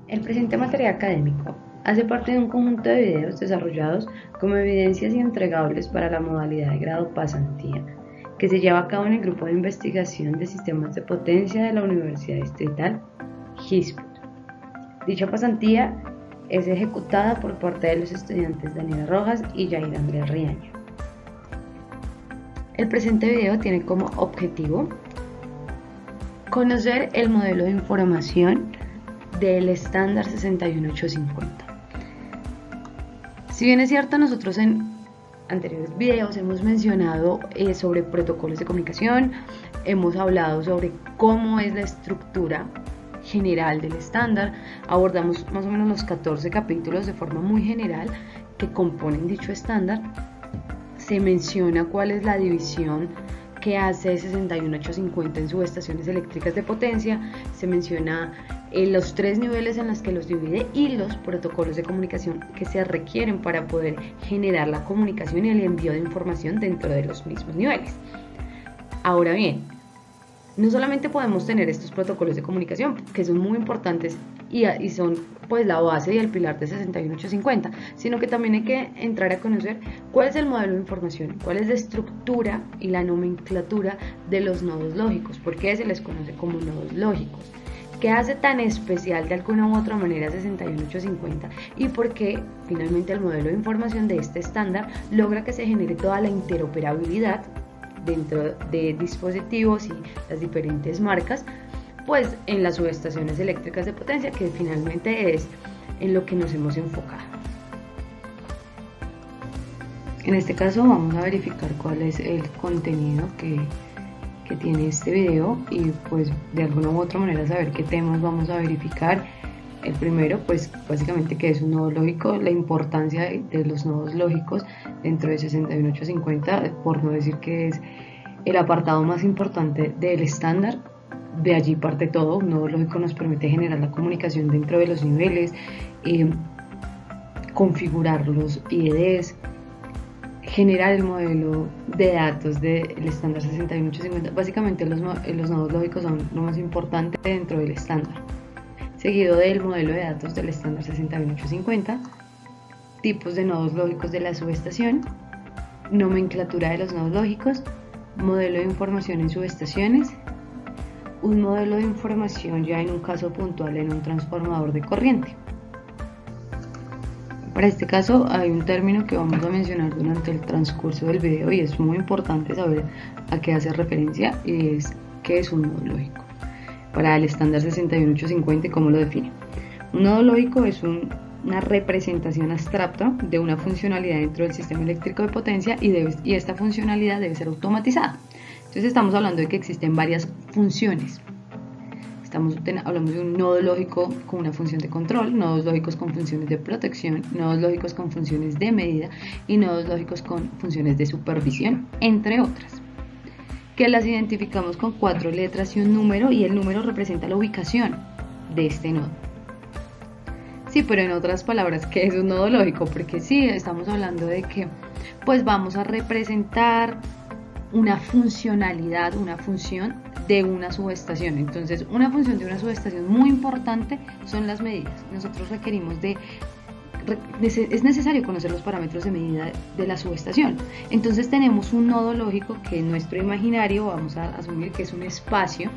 El presente material académico hace parte de un conjunto de videos desarrollados como evidencias y entregables para la modalidad de grado pasantía, que se lleva a cabo en el Grupo de Investigación de Sistemas de Potencia de la Universidad Distrital GISPUT. Dicha pasantía es ejecutada por parte de los estudiantes Daniela Rojas y Yair Andrés Riaño. El presente video tiene como objetivo conocer el modelo de información del estándar 61850. Si bien es cierto, nosotros en anteriores videos hemos mencionado sobre protocolos de comunicación, hemos hablado sobre cómo es la estructura general del estándar, abordamos más o menos los 14 capítulos de forma muy general que componen dicho estándar. Se menciona cuál es la división que hace 61850 en subestaciones eléctricas de potencia, se menciona los 3 niveles en los que los divide y los protocolos de comunicación que se requieren para poder generar la comunicación y el envío de información dentro de los mismos niveles. Ahora bien, no solamente podemos tener estos protocolos de comunicación, que son muy importantes y son pues la base y el pilar de 61850, sino que también hay que entrar a conocer cuál es el modelo de información, cuál es la estructura y la nomenclatura de los nodos lógicos, por qué se les conoce como nodos lógicos, qué hace tan especial de alguna u otra manera 61850 y por qué finalmente el modelo de información de este estándar logra que se genere toda la interoperabilidad dentro de dispositivos y las diferentes marcas, pues en las subestaciones eléctricas de potencia, que finalmente es en lo que nos hemos enfocado. En este caso vamos a verificar cuál es el contenido que tiene este video y pues de alguna u otra manera saber qué temas vamos a verificar. El primero, pues básicamente que es un nodo lógico, la importancia de los nodos lógicos dentro de 61850, por no decir que es el apartado más importante del estándar. De allí parte todo. Un nodo lógico nos permite generar la comunicación dentro de los niveles, configurar los IDEs, generar el modelo de datos del estándar 61850. Básicamente los nodos lógicos son lo más importante dentro del estándar, seguido del modelo de datos del estándar 61850, tipos de nodos lógicos de la subestación, nomenclatura de los nodos lógicos, modelo de información en subestaciones, un modelo de información ya en un caso puntual en un transformador de corriente. Para este caso hay un término que vamos a mencionar durante el transcurso del video y es muy importante saber a qué hace referencia y es qué es un nodo lógico para el estándar 61850 y cómo lo define. Un nodo lógico es una representación abstracta de una funcionalidad dentro del sistema eléctrico de potencia y esta funcionalidad debe ser automatizada. Entonces estamos hablando de que existen varias funciones. Hablamos de un nodo lógico con una función de control, nodos lógicos con funciones de protección, nodos lógicos con funciones de medida y nodos lógicos con funciones de supervisión, entre otras, que las identificamos con 4 letras y un número, y el número representa la ubicación de este nodo. Sí, pero en otras palabras, ¿qué es un nodo lógico? Porque sí, estamos hablando de que pues vamos a representar una funcionalidad, una función de una subestación. Entonces, una función de una subestación muy importante son las medidas. Nosotros requerimos es necesario conocer los parámetros de medida de la subestación. Entonces tenemos un nodo lógico que en nuestro imaginario vamos a asumir que es un espacio,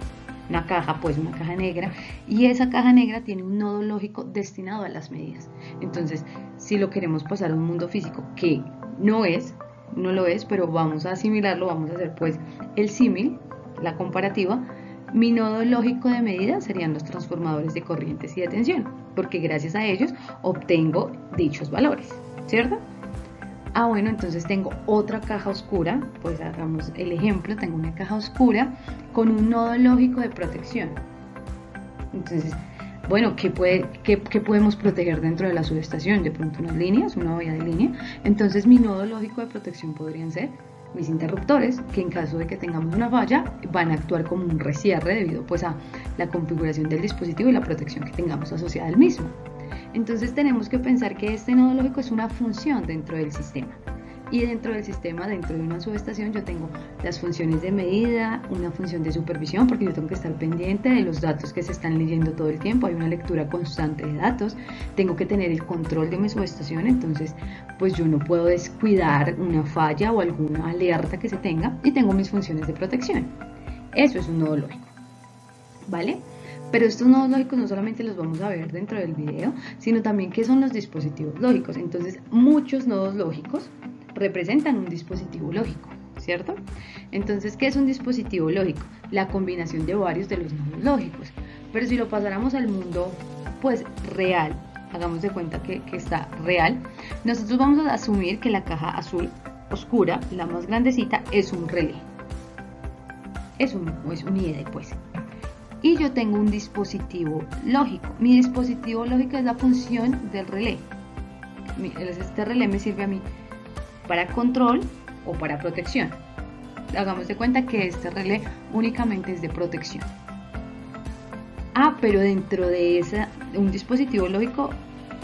una caja, pues una caja negra, y esa caja negra tiene un nodo lógico destinado a las medidas. Entonces, si lo queremos pasar a un mundo físico, que no lo es, pero vamos a asimilarlo, vamos a hacer pues el símil, la comparativa. Mi nodo lógico de medida serían los transformadores de corrientes y de tensión, porque gracias a ellos obtengo dichos valores, ¿cierto? Bueno, entonces tengo otra caja oscura, pues hagamos el ejemplo, tengo una caja oscura con un nodo lógico de protección. Entonces, bueno, ¿qué podemos proteger dentro de la subestación? De pronto unas líneas, una valla de línea. Entonces mi nodo lógico de protección podrían ser mis interruptores, que en caso de que tengamos una falla van a actuar como un recierre debido pues a la configuración del dispositivo y la protección que tengamos asociada al mismo. Entonces tenemos que pensar que este nodo lógico es una función dentro del sistema Y dentro del sistema, dentro de una subestación, yo tengo las funciones de medida, una función de supervisión, porque yo tengo que estar pendiente de los datos que se están leyendo todo el tiempo, hay una lectura constante de datos, tengo que tener el control de mi subestación, entonces pues yo no puedo descuidar una falla o alguna alerta que se tenga, y tengo mis funciones de protección. Eso es un nodo lógico, ¿vale? Pero estos nodos lógicos no solamente los vamos a ver dentro del video, sino también qué son los dispositivos lógicos. Entonces, muchos nodos lógicos representan un dispositivo lógico, ¿cierto? Entonces, ¿qué es un dispositivo lógico? La combinación de varios de los nodos lógicos. Pero si lo pasáramos al mundo, pues, real, hagamos de cuenta que está real, nosotros vamos a asumir que la caja azul oscura, la más grandecita, es un relé. Es un IED, pues. Y yo tengo un dispositivo lógico. Mi dispositivo lógico es la función del relé. Este relé me sirve a mí para control o para protección. Hagamos de cuenta que este relé únicamente es de protección. Pero dentro de un dispositivo lógico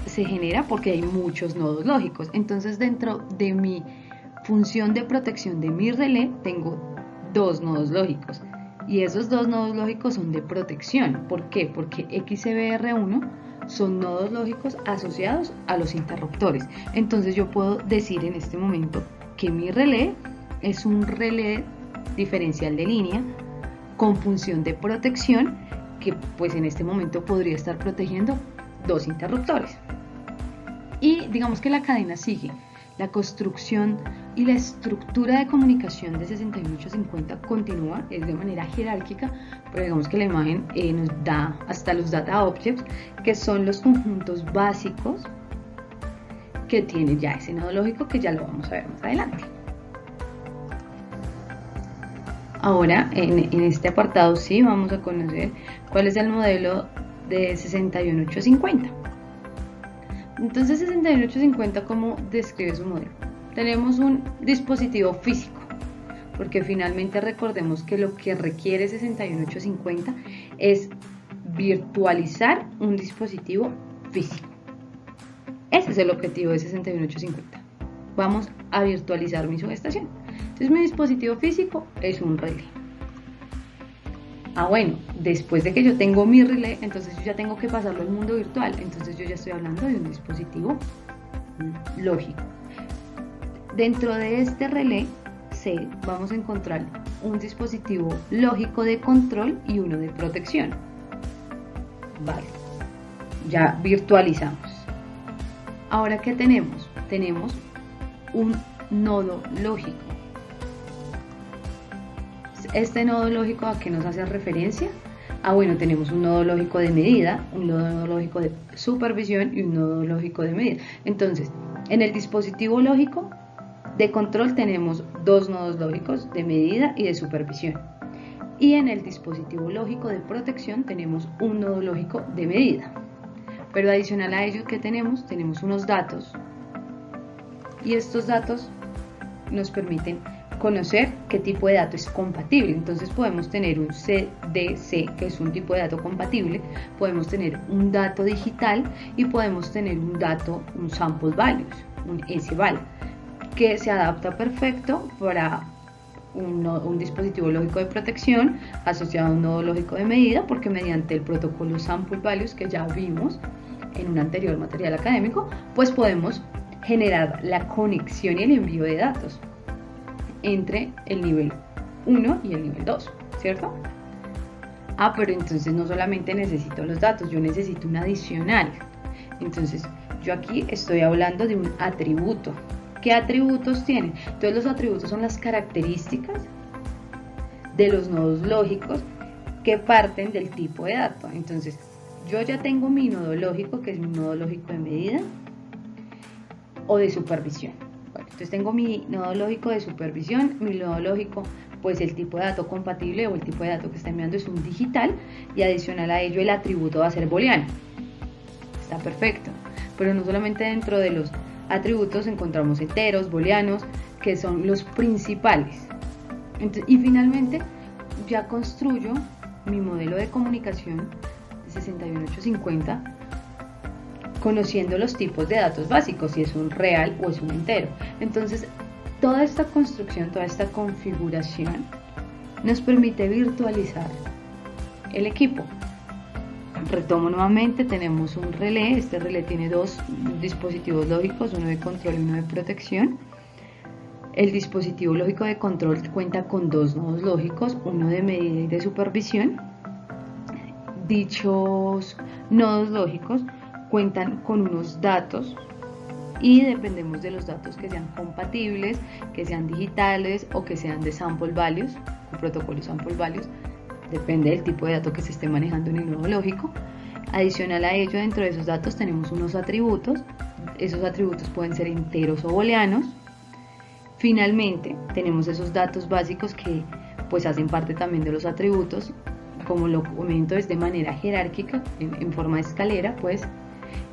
se genera porque hay muchos nodos lógicos. Entonces, dentro de mi función de protección de mi relé tengo dos nodos lógicos. Y esos dos nodos lógicos son de protección. ¿Por qué? Porque XCBR1 son nodos lógicos asociados a los interruptores. Entonces yo puedo decir en este momento que mi relé es un relé diferencial de línea con función de protección que pues en este momento podría estar protegiendo dos interruptores. Y digamos que la cadena sigue. La construcción y la estructura de comunicación de 61850 continúa, es de manera jerárquica, pero digamos que la imagen nos da hasta los data objects, que son los conjuntos básicos que tiene ya ese nodo lógico, que ya lo vamos a ver más adelante. Ahora, en este apartado sí vamos a conocer cuál es el modelo de 61850. Entonces, 61850, ¿cómo describe su modelo? Tenemos un dispositivo físico, porque finalmente recordemos que lo que requiere 61850 es virtualizar un dispositivo físico. Ese es el objetivo de 61850. Vamos a virtualizar mi subestación. Entonces, mi dispositivo físico es un relé. Bueno, después de que yo tengo mi relé, entonces yo ya tengo que pasarlo al mundo virtual. Entonces yo ya estoy hablando de un dispositivo lógico. Dentro de este relé vamos a encontrar un dispositivo lógico de control y uno de protección. Vale, ya virtualizamos. Ahora, ¿qué tenemos? Tenemos un nodo lógico. Este nodo lógico, ¿a qué nos hace referencia? Bueno, tenemos un nodo lógico de medida, un nodo lógico de supervisión y un nodo lógico de medida. Entonces, en el dispositivo lógico de control tenemos dos nodos lógicos de medida y de supervisión. Y en el dispositivo lógico de protección tenemos un nodo lógico de medida. Pero adicional a ello, ¿qué tenemos? Tenemos unos datos. Y estos datos nos permiten conocer qué tipo de dato es compatible. Entonces podemos tener un CDC, que es un tipo de dato compatible, podemos tener un dato digital y podemos tener un sample values, un SVAL, que se adapta perfecto para un dispositivo lógico de protección asociado a un nodo lógico de medida, porque mediante el protocolo sample values que ya vimos en un anterior material académico, pues podemos generar la conexión y el envío de datos entre el nivel 1 y el nivel 2, ¿cierto? Pero entonces no solamente necesito los datos, yo necesito un adicional. Entonces yo aquí estoy hablando de un atributo. ¿Qué atributos tienen? Entonces los atributos son las características de los nodos lógicos que parten del tipo de dato. Entonces yo ya tengo mi nodo lógico, que es mi nodo lógico de medida o de supervisión. Entonces tengo mi nodo lógico de supervisión, mi nodo lógico, pues el tipo de dato compatible o el tipo de dato que está enviando es un digital, y adicional a ello el atributo va a ser booleano. Está perfecto, pero no solamente dentro de los atributos encontramos enteros, booleanos, que son los principales. Entonces, y finalmente ya construyo mi modelo de comunicación de 61850 conociendo los tipos de datos básicos, si es un real o es un entero. Entonces, toda esta construcción, toda esta configuración nos permite virtualizar el equipo. Retomo nuevamente, tenemos un relé. Este relé tiene dos dispositivos lógicos, uno de control y uno de protección. El dispositivo lógico de control cuenta con dos nodos lógicos, uno de medida y de supervisión. Dichos nodos lógicos cuentan con unos datos y dependemos de los datos que sean compatibles, que sean digitales o que sean de sample values, o protocolo sample values, depende del tipo de dato que se esté manejando en el nodo lógico. Adicional a ello, dentro de esos datos tenemos unos atributos. Esos atributos pueden ser enteros o booleanos. Finalmente, tenemos esos datos básicos que pues hacen parte también de los atributos, como lo comento, es de manera jerárquica, en forma de escalera, pues.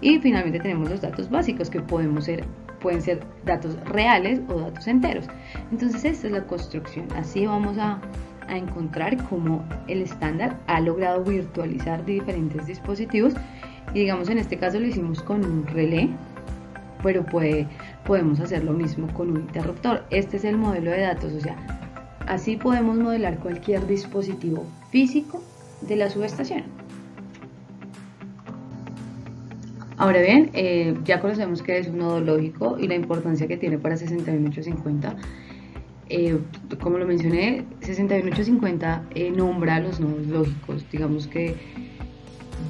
Y finalmente tenemos los datos básicos que pueden ser datos reales o datos enteros. Entonces esta es la construcción. Así vamos a encontrar cómo el estándar ha logrado virtualizar diferentes dispositivos, y digamos en este caso lo hicimos con un relé, pero podemos hacer lo mismo con un interruptor. Este es el modelo de datos, o sea, así podemos modelar cualquier dispositivo físico de la subestación. Ahora bien, ya conocemos qué es un nodo lógico y la importancia que tiene para 61850. Como lo mencioné, 61850 nombra los nodos lógicos. Digamos que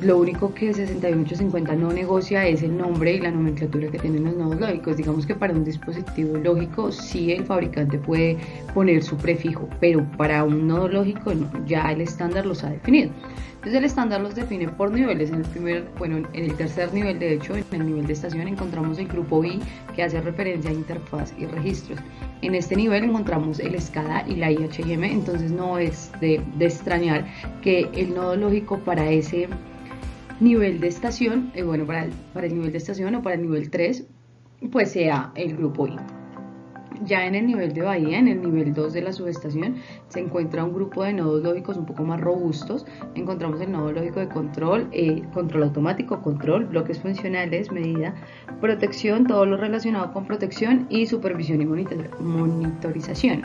lo único que 61850 no negocia es el nombre y la nomenclatura que tienen los nodos lógicos. Digamos que para un dispositivo lógico sí el fabricante puede poner su prefijo, pero para un nodo lógico no, ya el estándar los ha definido. Entonces el estándar los define por niveles. En el tercer nivel, de hecho, en el nivel de estación encontramos el grupo I, que hace referencia a interfaz y registros. En este nivel encontramos el SCADA y la IHM, entonces no es de extrañar que el nodo lógico para ese nivel de estación, para el nivel de estación o para el nivel 3, pues sea el grupo I. Ya en el nivel de bahía, en el nivel 2 de la subestación, se encuentra un grupo de nodos lógicos un poco más robustos. Encontramos el nodo lógico de control, control automático, control, bloques funcionales, medida, protección, todo lo relacionado con protección, y supervisión y monitorización.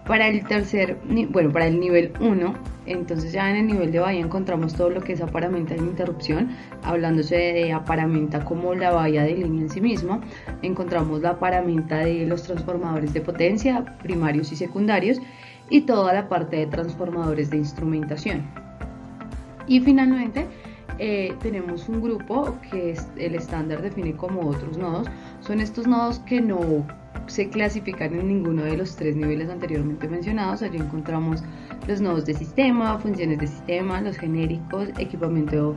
Para el nivel 1, entonces ya en el nivel de bahía encontramos todo lo que es aparamenta de interrupción, hablándose de aparamenta como la valla de línea en sí misma. Encontramos la aparamenta de los transformadores de potencia, primarios y secundarios, y toda la parte de transformadores de instrumentación. Y finalmente tenemos un grupo que el estándar define como otros nodos. Son estos nodos que no se clasifican en ninguno de los tres niveles anteriormente mencionados. Allí encontramos los nodos de sistema, funciones de sistema, los genéricos, equipamiento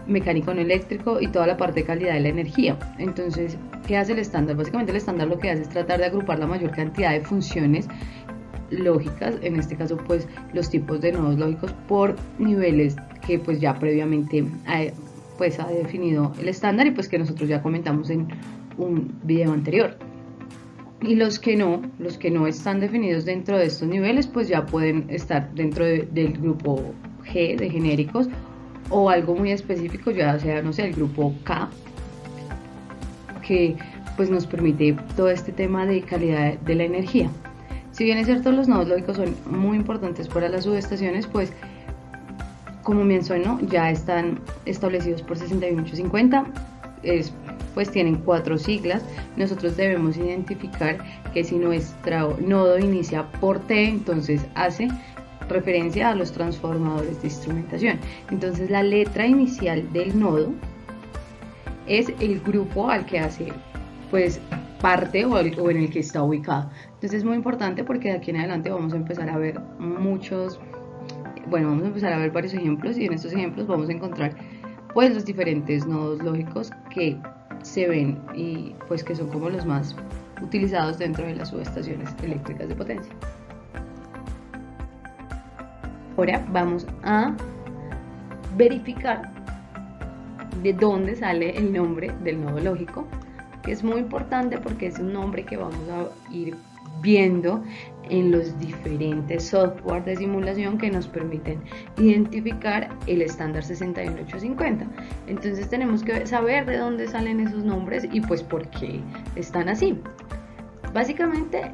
mecánico no eléctrico y toda la parte de calidad de la energía. Entonces, ¿qué hace el estándar? Básicamente el estándar lo que hace es tratar de agrupar la mayor cantidad de funciones lógicas, en este caso pues los tipos de nodos lógicos por niveles que pues ya previamente ha definido el estándar, y pues que nosotros ya comentamos en un video anterior. Y los que no están definidos dentro de estos niveles, pues ya pueden estar dentro del grupo G de genéricos, o algo muy específico, ya sea, no sé, el grupo K, que pues nos permite todo este tema de calidad de la energía. Si bien es cierto, los nodos lógicos son muy importantes para las subestaciones, pues como menciono, ya están establecidos por 61850, pues tienen 4 siglas. Nosotros debemos identificar que si nuestro nodo inicia por T, entonces hace referencia a los transformadores de instrumentación. Entonces la letra inicial del nodo es el grupo al que hace pues parte o en el que está ubicado. Entonces es muy importante porque de aquí en adelante vamos a empezar a ver varios ejemplos, y en estos ejemplos vamos a encontrar pues los diferentes nodos lógicos que se ven y pues que son como los más utilizados dentro de las subestaciones eléctricas de potencia. Ahora vamos a verificar de dónde sale el nombre del nodo lógico, que es muy importante porque es un nombre que vamos a ir viendo en los diferentes software de simulación que nos permiten identificar el estándar 61850. Entonces tenemos que saber de dónde salen esos nombres y pues por qué están así. Básicamente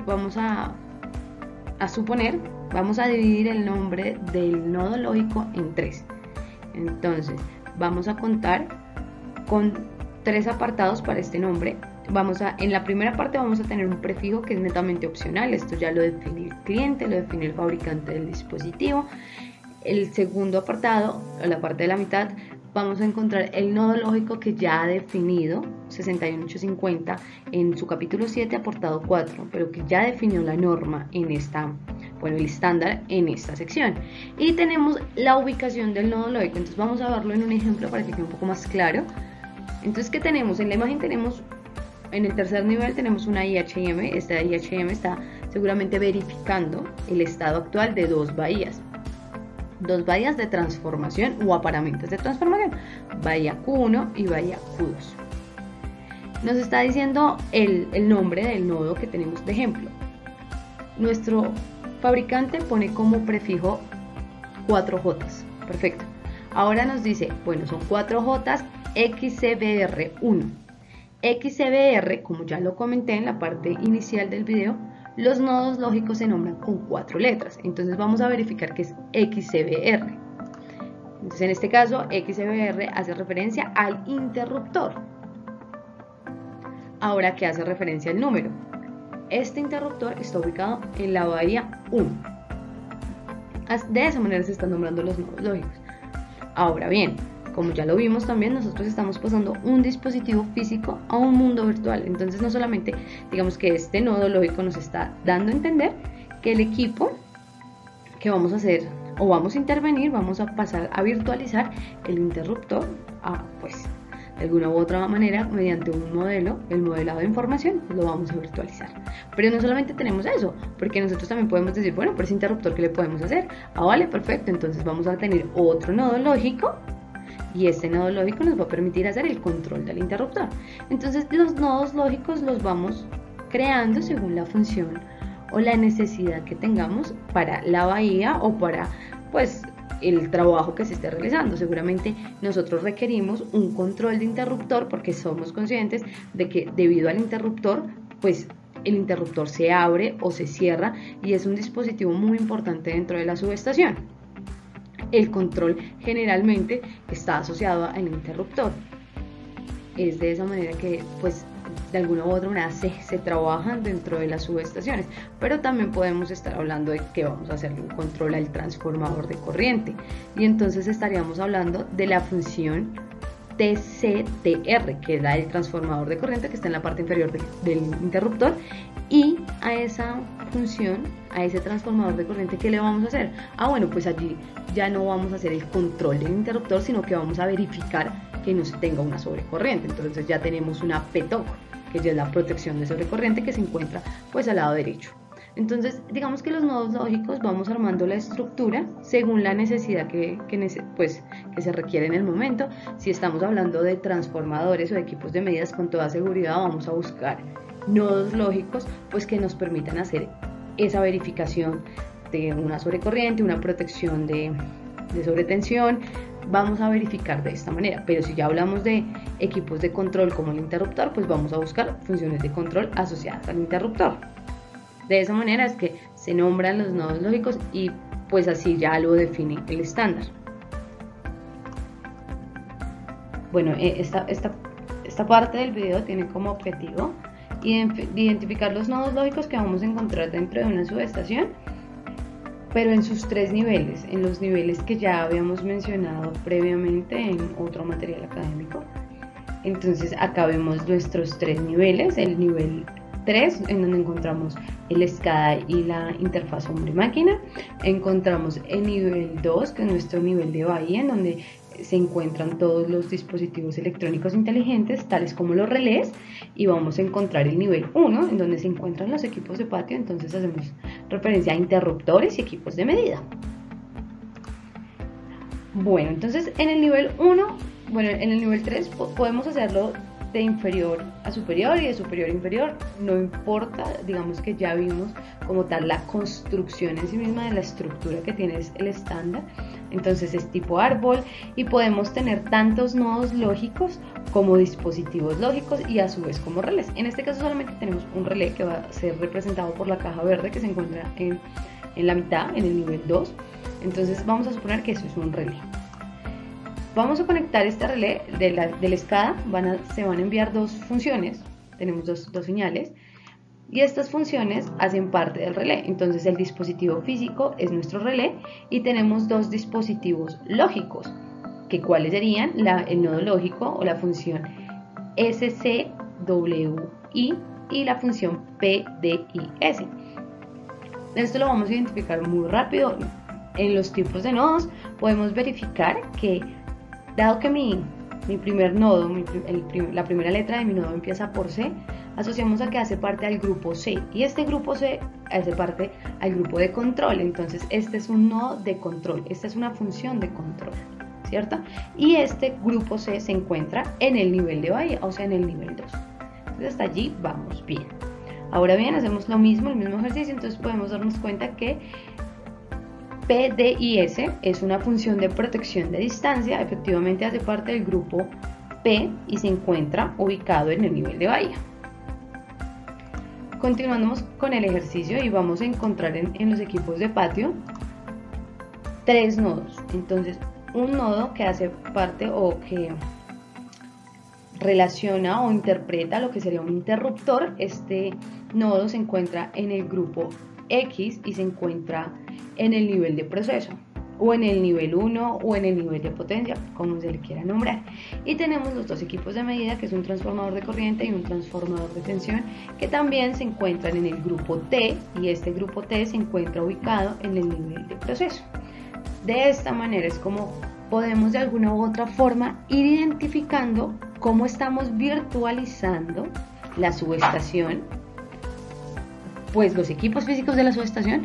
vamos a suponer, vamos a dividir el nombre del nodo lógico en 3. Entonces vamos a contar con 3 apartados para este nombre. En la primera parte vamos a tener un prefijo que es netamente opcional. Esto ya lo define el cliente, lo define el fabricante del dispositivo. El segundo apartado, o la parte de la mitad, vamos a encontrar el nodo lógico que ya ha definido 61850 en su capítulo 7, apartado 4, pero que ya definió la norma en el estándar en esta sección. Y tenemos la ubicación del nodo lógico. Entonces vamos a verlo en un ejemplo para que quede un poco más claro. Entonces, ¿qué tenemos? En la imagen tenemos, en el tercer nivel tenemos una IHM. Esta IHM está seguramente verificando el estado actual de 2 bahías. 2 bahías de transformación o aparamientos de transformación, bahía Q1 y bahía Q2. Nos está diciendo el nombre del nodo que tenemos de ejemplo. Nuestro fabricante pone como prefijo 4J. Perfecto. Ahora nos dice, bueno, son 4J XCBR1. XCBR, como ya lo comenté en la parte inicial del video, los nodos lógicos se nombran con 4 letras. Entonces vamos a verificar que es XCBR. Entonces en este caso XCBR hace referencia al interruptor. Ahora, ¿qué hace referencia al número? Este interruptor está ubicado en la bahía 1. De esa manera se están nombrando los nodos lógicos. Ahora bien, como ya lo vimos también, nosotros estamos pasando un dispositivo físico a un mundo virtual. Entonces no solamente digamos que este nodo lógico nos está dando a entender que el equipo que vamos a hacer o vamos a intervenir, vamos a pasar a virtualizar el interruptor de alguna u otra manera mediante un modelo, el modelado de información, lo vamos a virtualizar. Pero no solamente tenemos eso, porque nosotros también podemos decir, bueno, por ese interruptor, ¿qué le podemos hacer? Vale, perfecto, entonces vamos a tener otro nodo lógico. Y este nodo lógico nos va a permitir hacer el control del interruptor. Entonces los nodos lógicos los vamos creando según la función o la necesidad que tengamos para la bahía o para el trabajo que se esté realizando. Seguramente nosotros requerimos un control de interruptor porque somos conscientes de que debido al interruptor el interruptor se abre o se cierra y es un dispositivo muy importante dentro de la subestación. El control generalmente está asociado al interruptor. Es de esa manera que de alguna u otra manera se trabajan dentro de las subestaciones, pero también podemos estar hablando de que vamos a hacerle un control al transformador de corriente y entonces estaríamos hablando de la función TCTR, que es la del transformador de corriente que está en la parte inferior del interruptor, y a esa función, a ese transformador de corriente, ¿qué le vamos a hacer? Bueno, pues allí ya no vamos a hacer el control del interruptor, sino que vamos a verificar que no se tenga una sobrecorriente. Entonces ya tenemos una PTOC, que ya es la protección de sobrecorriente, que se encuentra al lado derecho. Entonces digamos que los nodos lógicos vamos armando la estructura según la necesidad que se requiere en el momento. Si estamos hablando de transformadores o de equipos de medidas, con toda seguridad vamos a buscar nodos lógicos que nos permitan hacer esa verificación de una sobrecorriente, una protección de sobretensión. Vamos a verificar de esta manera, pero si ya hablamos de equipos de control como el interruptor, vamos a buscar funciones de control asociadas al interruptor. De esa manera es que se nombran los nodos lógicos y así ya lo define el estándar. Bueno, esta parte del video tiene como objetivo identificar los nodos lógicos que vamos a encontrar dentro de una subestación, pero en sus 3 niveles, en los niveles que ya habíamos mencionado previamente en otro material académico. Entonces acá vemos nuestros 3 niveles, el nivel 3 en donde encontramos el SCADA y la interfaz hombre-máquina, encontramos el nivel 2 que es nuestro nivel de bahía en donde se encuentran todos los dispositivos electrónicos inteligentes tales como los relés, y vamos a encontrar el nivel 1 en donde se encuentran los equipos de patio. Entonces hacemos referencia a interruptores y equipos de medida. Bueno, entonces en el nivel 1, en el nivel 3 podemos hacerlo de inferior a superior y de superior a inferior, no importa, digamos que ya vimos como tal la construcción en sí misma de la estructura que tiene el estándar. Entonces es tipo árbol y podemos tener tantos nodos lógicos como dispositivos lógicos y a su vez como relés. En este caso solamente tenemos un relé que va a ser representado por la caja verde que se encuentra en la mitad, en el nivel 2. Entonces vamos a suponer que eso es un relé. Vamos a conectar este relé del SCADA, se van a enviar dos funciones, tenemos dos señales, y estas funciones hacen parte del relé. Entonces el dispositivo físico es nuestro relé y tenemos dos dispositivos lógicos, que cuáles serían el nodo lógico o la función SCWI y la función PDIS. Esto lo vamos a identificar muy rápido. En los tipos de nodos podemos verificar que, dado que mi primer nodo, la primera letra de mi nodo empieza por C, asociamos a que hace parte del grupo C, y este grupo C hace parte al grupo de control. Entonces este es un nodo de control, esta es una función de control, ¿cierto? Y este grupo C se encuentra en el nivel de bahía, o sea, en el nivel 2. Entonces hasta allí vamos bien. Ahora bien, hacemos lo mismo, el mismo ejercicio. Entonces podemos darnos cuenta que PDIS es una función de protección de distancia, efectivamente hace parte del grupo P y se encuentra ubicado en el nivel de bahía. Continuamos con el ejercicio y vamos a encontrar en los equipos de patio tres nodos. Entonces, un nodo que hace parte o que relaciona o interpreta lo que sería un interruptor. Este nodo se encuentra en el grupo X y se encuentra en el nivel de proceso, o en el nivel 1 o en el nivel de potencia, como se le quiera nombrar. Y tenemos los dos equipos de medida, que es un transformador de corriente y un transformador de tensión, que también se encuentran en el grupo T, y este grupo T se encuentra ubicado en el nivel de proceso. De esta manera es como podemos de alguna u otra forma ir identificando cómo estamos virtualizando la subestación, pues los equipos físicos de la subestación,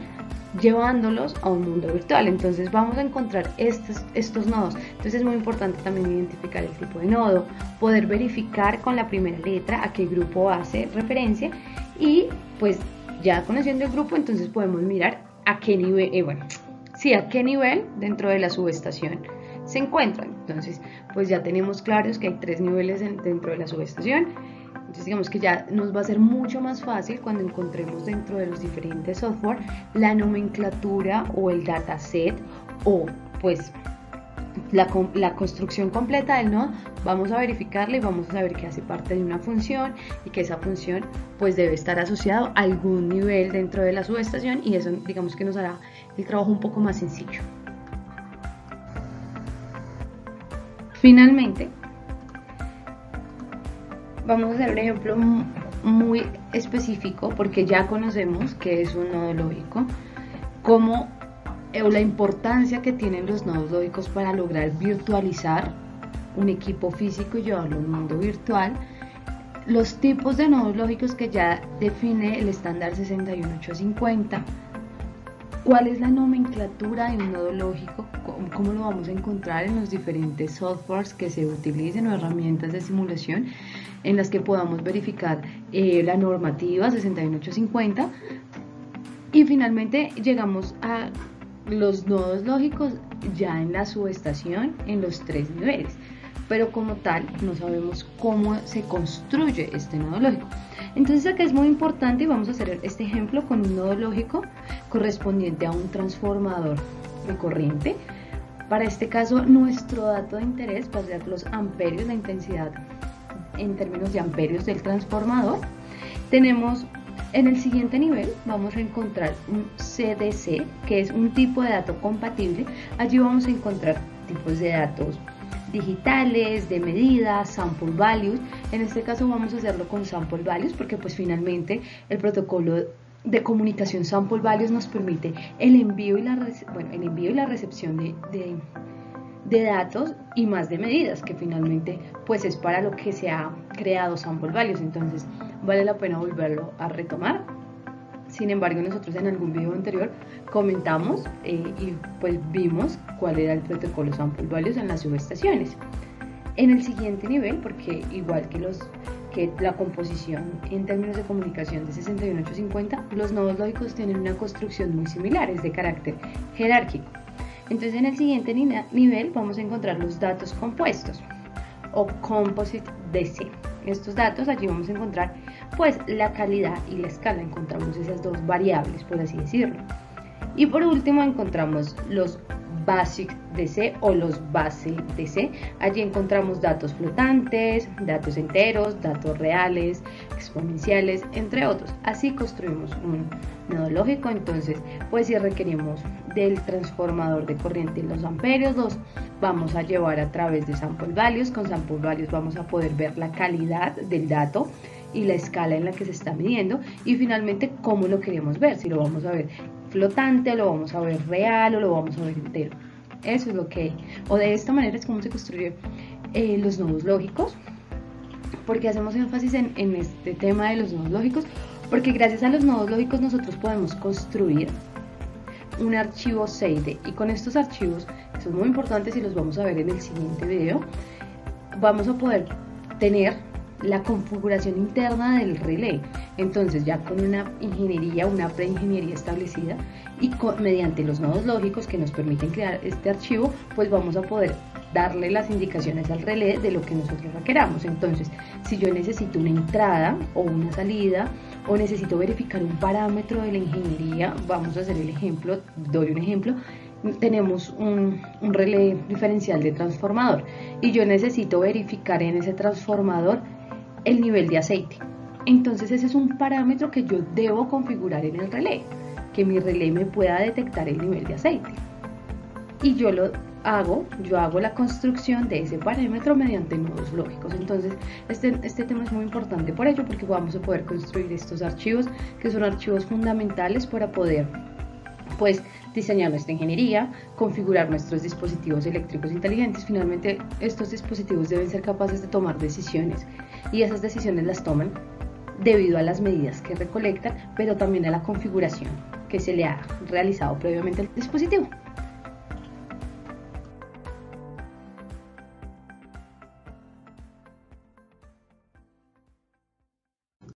llevándolos a un mundo virtual. Entonces vamos a encontrar estos nodos. Entonces es muy importante también identificar el tipo de nodo, poder verificar con la primera letra a qué grupo hace referencia, y pues ya conociendo el grupo, entonces podemos mirar a qué nivel, a qué nivel dentro de la subestación se encuentran. Entonces pues ya tenemos claros que hay tres niveles dentro de la subestación. Entonces digamos que ya nos va a ser mucho más fácil cuando encontremos dentro de los diferentes software la nomenclatura o el dataset, o pues la construcción completa del nodo. Vamos a verificarla y vamos a saber que hace parte de una función y que esa función pues debe estar asociado a algún nivel dentro de la subestación, y eso digamos que nos hará el trabajo un poco más sencillo. Finalmente, vamos a hacer un ejemplo muy específico, porque ya conocemos que es un nodo lógico, como la importancia que tienen los nodos lógicos para lograr virtualizar un equipo físico y llevarlo a un mundo virtual. Los tipos de nodos lógicos que ya define el estándar 61850. ¿Cuál es la nomenclatura de un nodo lógico? ¿Cómo lo vamos a encontrar en los diferentes softwares que se utilicen o herramientas de simulación en las que podamos verificar la normativa 61850? Y finalmente llegamos a los nodos lógicos ya en la subestación en los tres niveles, pero como tal no sabemos cómo se construye este nodo lógico. Entonces acá es muy importante, y vamos a hacer este ejemplo con un nodo lógico correspondiente a un transformador de corriente. Para este caso nuestro dato de interés va a ser los amperios, la intensidad en términos de amperios del transformador. Tenemos en el siguiente nivel, vamos a encontrar un CDC, que es un tipo de dato compatible. Allí vamos a encontrar tipos de datos digitales, de medidas, sample values. En este caso vamos a hacerlo con sample values, porque pues finalmente el protocolo de comunicación sample values nos permite el envío y la recepción de datos y más de medidas, que finalmente pues es para lo que se ha creado sample values. Entonces vale la pena volverlo a retomar. Sin embargo, nosotros en algún video anterior comentamos y pues vimos cuál era el protocolo sample values en las subestaciones. En el siguiente nivel, porque igual que la composición en términos de comunicación de 61850, los nodos lógicos tienen una construcción muy similar, es de carácter jerárquico. Entonces en el siguiente nivel vamos a encontrar los datos compuestos, o Composite DC. Estos datos allí vamos a encontrar pues la calidad y la escala, encontramos esas dos variables, por así decirlo. Y por último encontramos los Basic DC o los Base DC. Allí encontramos datos flotantes, datos enteros, datos reales, exponenciales, entre otros. Así construimos un nodo lógico. Entonces, pues si requerimos del transformador de corriente en los amperios, los vamos a llevar a través de sample values. Con sample values vamos a poder ver la calidad del dato y la escala en la que se está midiendo, y finalmente cómo lo queremos ver, si lo vamos a ver flotante, lo vamos a ver real o lo vamos a ver entero. Eso es lo que, o de esta manera es como se construyen los nodos lógicos. Porque hacemos énfasis en este tema de los nodos lógicos, porque gracias a los nodos lógicos nosotros podemos construir un archivo SAID, y con estos archivos, que son muy importantes y los vamos a ver en el siguiente video, vamos a poder tener la configuración interna del relé. Entonces, ya con una ingeniería, una preingeniería establecida, y mediante los nodos lógicos que nos permiten crear este archivo, pues vamos a poder darle las indicaciones al relé de lo que nosotros requeramos. Entonces, si yo necesito una entrada o una salida, o necesito verificar un parámetro de la ingeniería, vamos a hacer el ejemplo, doy un ejemplo. Tenemos un relé diferencial de transformador y yo necesito verificar en ese transformador el nivel de aceite. Entonces ese es un parámetro que yo debo configurar en el relé, que mi relé me pueda detectar el nivel de aceite. Y yo hago la construcción de ese parámetro mediante nodos lógicos. Entonces este tema es muy importante por ello, porque vamos a poder construir estos archivos, que son archivos fundamentales para poder pues diseñar nuestra ingeniería, configurar nuestros dispositivos eléctricos inteligentes. Finalmente, estos dispositivos deben ser capaces de tomar decisiones, y esas decisiones las toman debido a las medidas que recolectan, pero también a la configuración que se le ha realizado previamente al dispositivo.